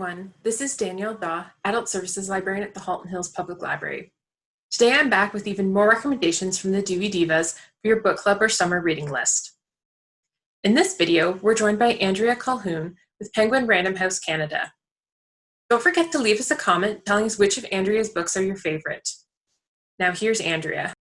everyone. This is Danielle Daw, Adult Services Librarian at the Halton Hills Public Library. Today I'm back with even more recommendations from the Dewey Divas for your book club or summer reading list. In this video, we're joined by Andrea Colquhoun with Penguin Random House Canada. Don't forget to leave us a comment telling us which of Andrea's books are your favorite. Now here's Andrea.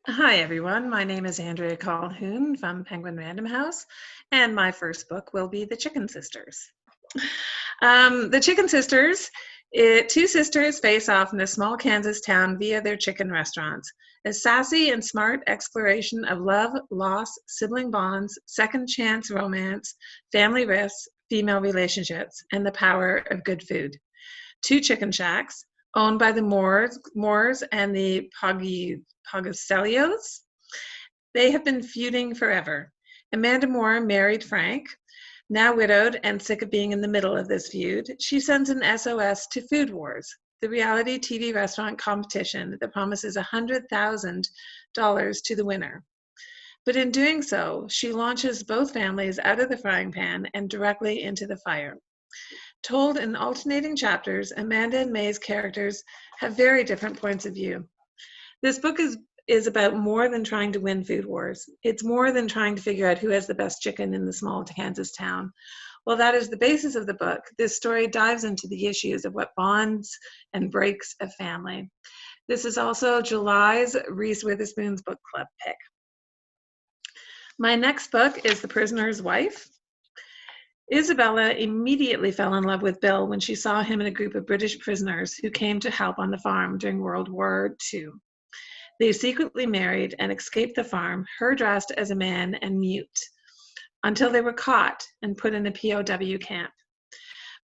Hi everyone, my name is Andrea Colquhoun from Penguin Random House, and my first book will be The Chicken Sisters. The Chicken Sisters, two sisters face off in a small Kansas town via their chicken restaurants. A sassy and smart exploration of love, loss, sibling bonds, second chance romance, family risks, female relationships, and the power of good food. Two chicken shacks, owned by the Moores and the Pogoselios. They have been feuding forever. Amanda Moore married Frank. Now widowed and sick of being in the middle of this feud, she sends an SOS to Food Wars, the reality TV restaurant competition that promises $100,000 to the winner. But in doing so, she launches both families out of the frying pan and directly into the fire. Told in alternating chapters, Amanda and May's characters have very different points of view. This book is about more than trying to win Food Wars. It's more than trying to figure out who has the best chicken in the small Kansas town. While that is the basis of the book, this story dives into the issues of what bonds and breaks a family. This is also July's Reese Witherspoon's book club pick. My next book is The Prisoner's Wife. Isabella immediately fell in love with Bill when she saw him in a group of British prisoners who came to help on the farm during World War II. They secretly married and escaped the farm, her dressed as a man and mute, until they were caught and put in a POW camp.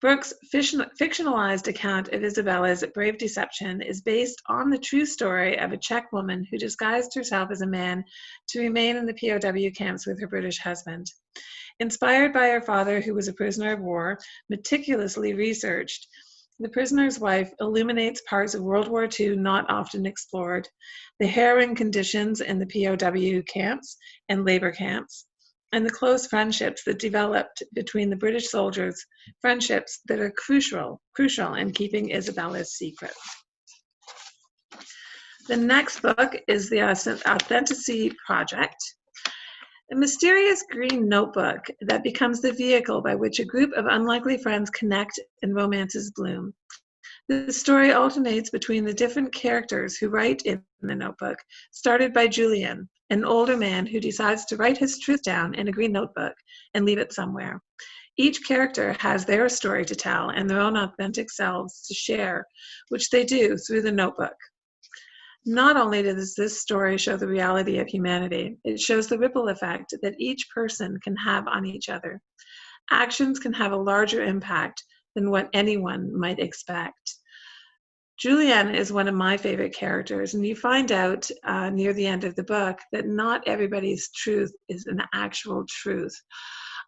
Brooks' fictionalized account of Isabella's brave deception is based on the true story of a Czech woman who disguised herself as a man to remain in the POW camps with her British husband. Inspired by her father, who was a prisoner of war, meticulously researched, The Prisoner's Wife illuminates parts of World War II not often explored, the harrowing conditions in the POW camps and labor camps, and the close friendships that developed between the British soldiers, friendships that are crucial in keeping Isabella's secret. The next book is The Authenticity Project, a mysterious green notebook that becomes the vehicle by which a group of unlikely friends connect and romances bloom. The story alternates between the different characters who write in the notebook, started by Julian, an older man who decides to write his truth down in a green notebook and leave it somewhere. Each character has their story to tell and their own authentic selves to share, which they do through the notebook. Not only does this story show the reality of humanity, it shows the ripple effect that each person can have on each other. Actions can have a larger impact than what anyone might expect. Julianne is one of my favorite characters, and you find out near the end of the book that not everybody's truth is an actual truth.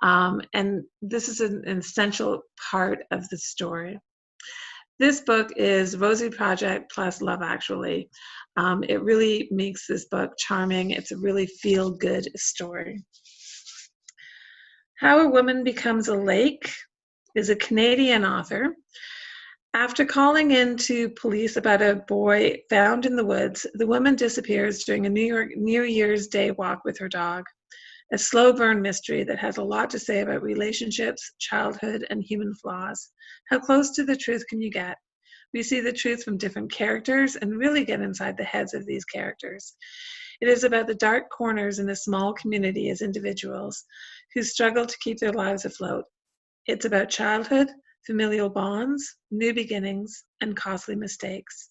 And this is an essential part of the story. This book is Rosie Project plus Love Actually. It really makes this book charming. It's a really feel-good story. How a Woman Becomes a Lake is a Canadian author. After calling in to police about a boy found in the woods, the woman disappears during a New Year's Day walk with her dog. A slow burn mystery that has a lot to say about relationships, childhood, and human flaws. How close to the truth can you get? We see the truth from different characters and really get inside the heads of these characters. It is about the dark corners in a small community as individuals who struggle to keep their lives afloat. It's about childhood, familial bonds, new beginnings, and costly mistakes.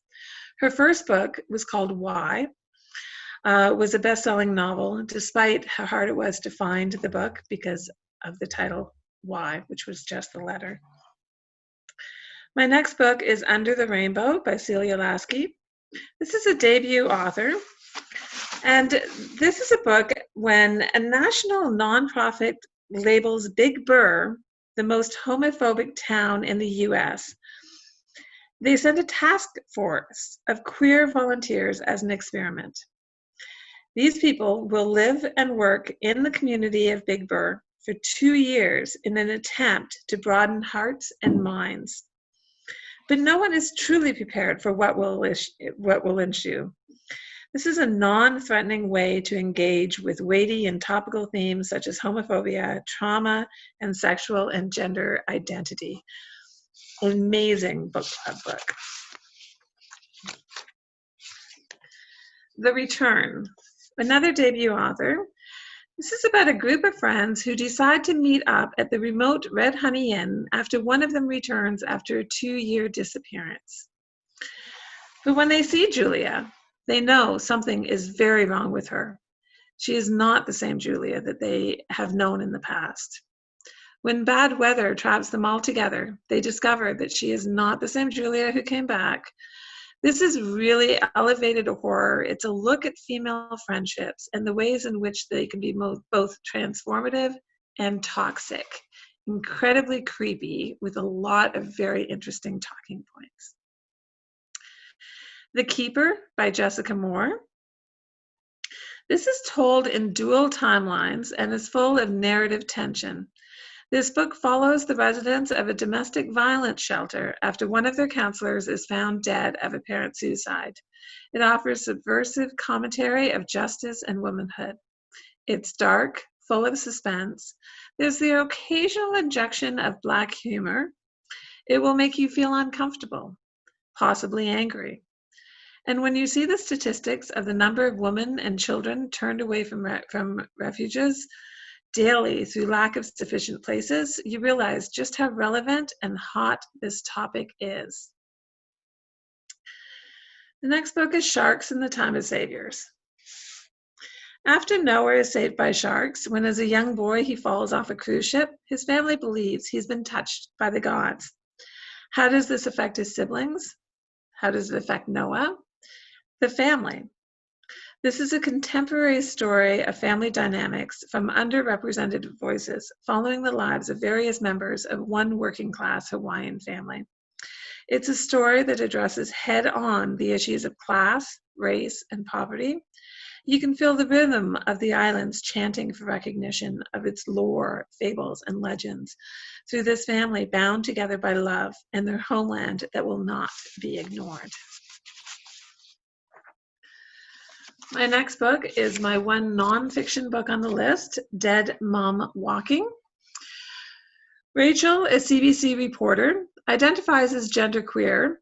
Her first book was called Why. Was a best-selling novel, despite how hard it was to find the book because of the title, Why, which was just the letter. My next book is Under the Rainbow by Celia Lasky. This is a debut author, and this is a book when a national nonprofit labels Big Burr the most homophobic town in the U.S. They send a task force of queer volunteers as an experiment. These people will live and work in the community of Big Burr, for 2 years in an attempt to broaden hearts and minds. But no one is truly prepared for what will ensue. This is a non-threatening way to engage with weighty and topical themes such as homophobia, trauma, and sexual and gender identity. An amazing book club book. The Return, another debut author. This is about a group of friends who decide to meet up at the remote Red Honey Inn after one of them returns after a 2-year disappearance. But when they see Julia, they know something is very wrong with her. She is not the same Julia that they have known in the past. When bad weather traps them all together, they discover that she is not the same Julia who came back. This is really elevated horror. It's a look at female friendships and the ways in which they can be both transformative and toxic. Incredibly creepy with a lot of very interesting talking points. The Keeper by Jessica Moore. This is told in dual timelines and is full of narrative tension. This book follows the residents of a domestic violence shelter after one of their counselors is found dead of apparent suicide. It offers subversive commentary of justice and womanhood. It's dark, full of suspense. There's the occasional injection of Black humor. It will make you feel uncomfortable, possibly angry. And when you see the statistics of the number of women and children turned away from refuges daily through lack of sufficient places, you realize just how relevant and hot this topic is. The next book is Sharks in the Time of Saviors. After Noah is saved by sharks, when as a young boy he falls off a cruise ship, his family believes he's been touched by the gods. How does this affect his siblings? How does it affect Noah? The family. This is a contemporary story of family dynamics from underrepresented voices, following the lives of various members of one working-class Hawaiian family. It's a story that addresses head-on the issues of class, race, and poverty. You can feel the rhythm of the islands chanting for recognition of its lore, fables, and legends through this family bound together by love and their homeland that will not be ignored. My next book is my one nonfiction book on the list, Dead Mom Walking. Rachel, a CBC reporter, identifies as genderqueer.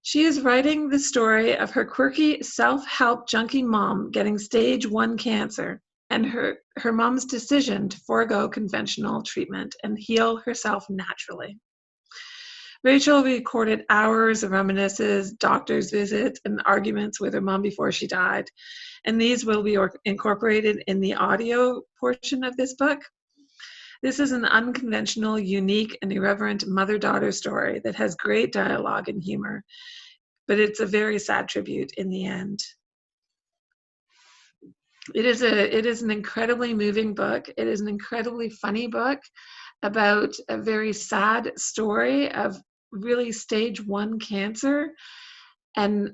She is writing the story of her quirky self-help junkie mom getting stage 1 cancer and her mom's decision to forego conventional treatment and heal herself naturally. Rachel recorded hours of reminiscences, doctor's visits, and arguments with her mom before she died. And these will be incorporated in the audio portion of this book. This is an unconventional, unique, and irreverent mother-daughter story that has great dialogue and humor, but it's a very sad tribute in the end. It is an incredibly moving book. It is an incredibly funny book about a very sad story of really stage 1 cancer and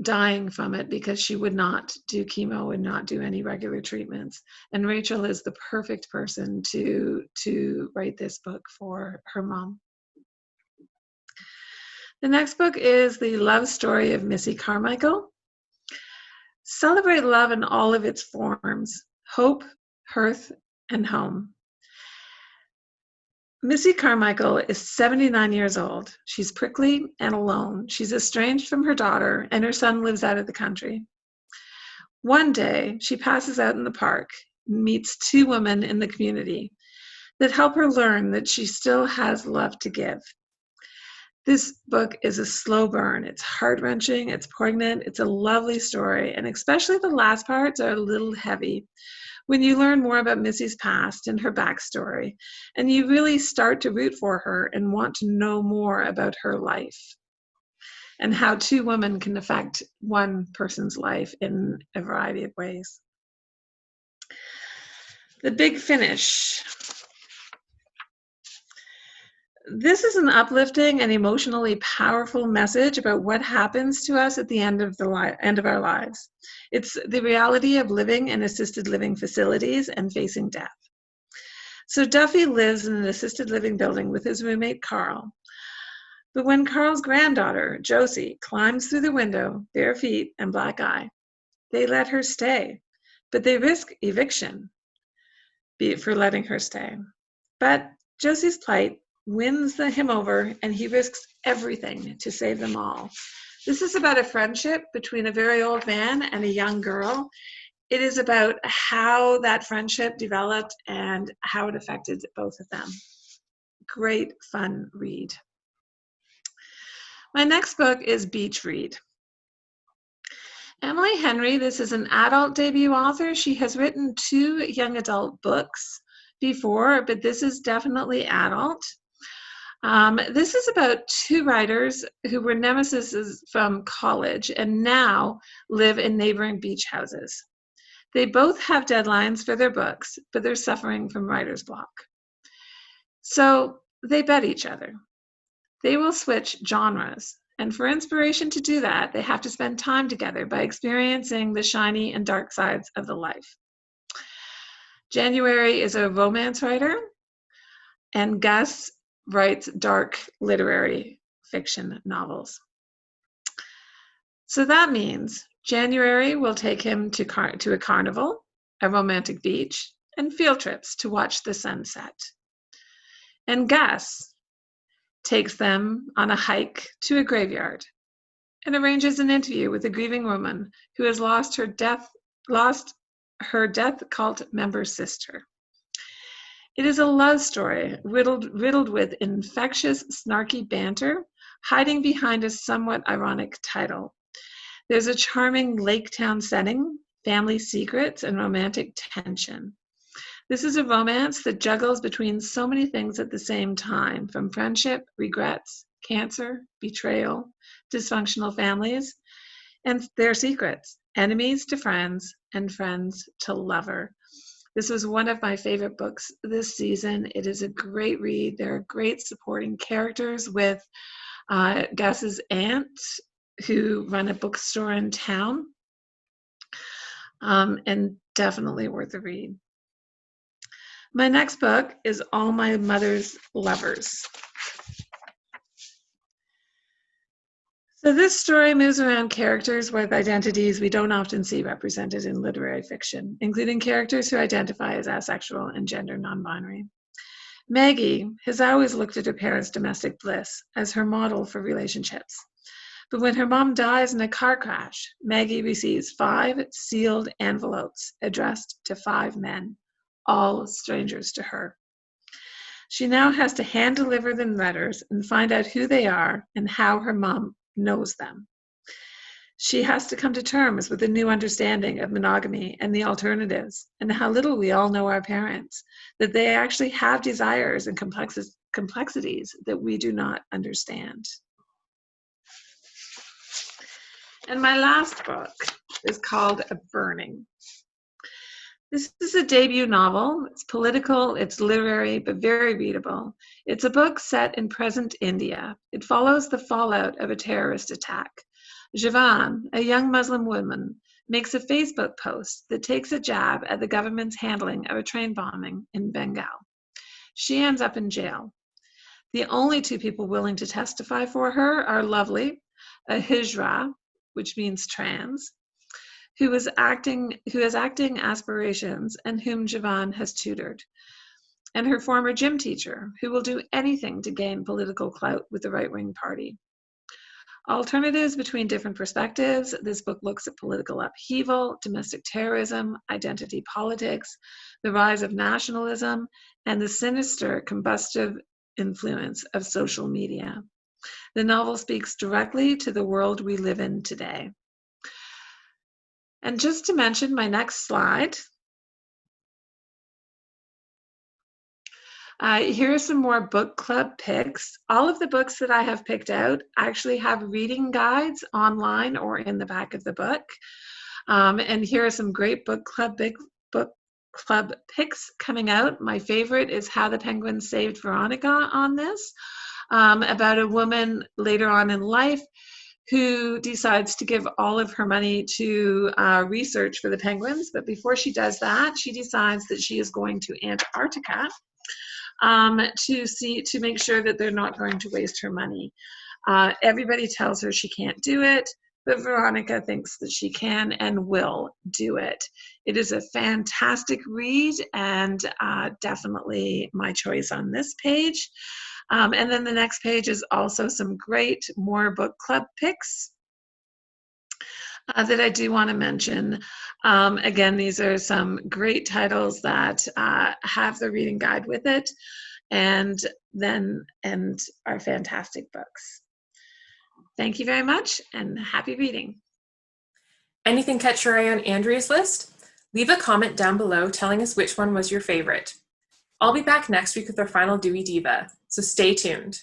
dying from it because she would not do chemo and not do any regular treatments. And Rachel is the perfect person to write this book for her mom. The next book is The Love Story of Missy Carmichael. Celebrate love in all of its forms: hope, hearth, and home. Missy Carmichael is 79 years old. She's prickly and alone. She's estranged from her daughter, and her son lives out of the country. One day, she passes out in the park, meets 2 women in the community that help her learn that she still has love to give. This book is a slow burn. It's heart-wrenching, it's poignant, it's a lovely story, and especially the last parts are a little heavy. When you learn more about Missy's past and her backstory, and you really start to root for her and want to know more about her life and how 2 women can affect one person's life in a variety of ways. The Big Finish. This is an uplifting and emotionally powerful message about what happens to us at the end of our lives. It's the reality of living in assisted living facilities and facing death. So Duffy lives in an assisted living building with his roommate, Carl. But when Carl's granddaughter, Josie, climbs through the window, bare feet and black eye, they let her stay, but they risk eviction for letting her stay. But Josie's plight wins him over, and he risks everything to save them all. This is about a friendship between a very old man and a young girl. It is about how that friendship developed and how it affected both of them. Great, fun read. My next book is Beach Read. Emily Henry, this is an adult debut author. She has written 2 young adult books before, but this is definitely adult. This is about 2 writers who were nemesis from college and now live in neighboring beach houses. They both have deadlines for their books, but they're suffering from writer's block. So they bet each other. They will switch genres. And for inspiration to do that, they have to spend time together by experiencing the shiny and dark sides of the life. January is a romance writer, and Gus writes dark literary fiction novels. So that means January will take him to a carnival, a romantic beach, and field trips to watch the sunset. And Gus takes them on a hike to a graveyard and arranges an interview with a grieving woman who has lost her death cult member sister. It is a love story riddled with infectious, snarky banter, hiding behind a somewhat ironic title. There's a charming lake town setting, family secrets, and romantic tension. This is a romance that juggles between so many things at the same time, from friendship, regrets, cancer, betrayal, dysfunctional families, and their secrets, enemies to friends, and friends to lover. This was one of my favorite books this season. It is a great read. There are great supporting characters with Gus's aunt, who run a bookstore in town, and definitely worth a read. My next book is All My Mother's Lovers. So this story moves around characters with identities we don't often see represented in literary fiction, including characters who identify as asexual and gender non-binary. Maggie has always looked at her parents' domestic bliss as her model for relationships. But when her mom dies in a car crash, Maggie receives 5 sealed envelopes addressed to 5 men, all strangers to her. She now has to hand deliver them letters and find out who they are and how her mom knows them. She has to come to terms with a new understanding of monogamy and the alternatives, and how little we all know our parents, that they actually have desires and complexities that we do not understand. And my last book is called A Burning. This is a debut novel. It's political, it's literary, but very readable. It's a book set in present India. It follows the fallout of a terrorist attack. Javan, a young Muslim woman, makes a Facebook post that takes a jab at the government's handling of a train bombing in Bengal. She ends up in jail. The only 2 people willing to testify for her are Lovely, a Hijra, which means trans, who has acting aspirations and whom Javan has tutored, and her former gym teacher, who will do anything to gain political clout with the right-wing party. Alternatives between different perspectives. This book looks at political upheaval, domestic terrorism, identity politics, the rise of nationalism, and the sinister combustive influence of social media. The novel speaks directly to the world we live in today. And just to mention my next slide, here are some more book club picks. All of the books that I have picked out actually have reading guides online or in the back of the book. And here are some great book club picks coming out. My favorite is How the Penguins Saved Veronica on this, about a woman later on in life who decides to give all of her money to research for the penguins. But before she does that, she decides that she is going to Antarctica to make sure that they're not going to waste her money. Everybody tells her she can't do it, but Veronica thinks that she can and will do it. It is a fantastic read and definitely my choice on this page. And then the next page is also some great more book club picks that I do want to mention. Again, these are some great titles that have the reading guide with it and are fantastic books. Thank you very much and happy reading. Anything catch your eye on Andrea's list? Leave a comment down below telling us which one was your favorite. I'll be back next week with our final Dewey Diva, so stay tuned.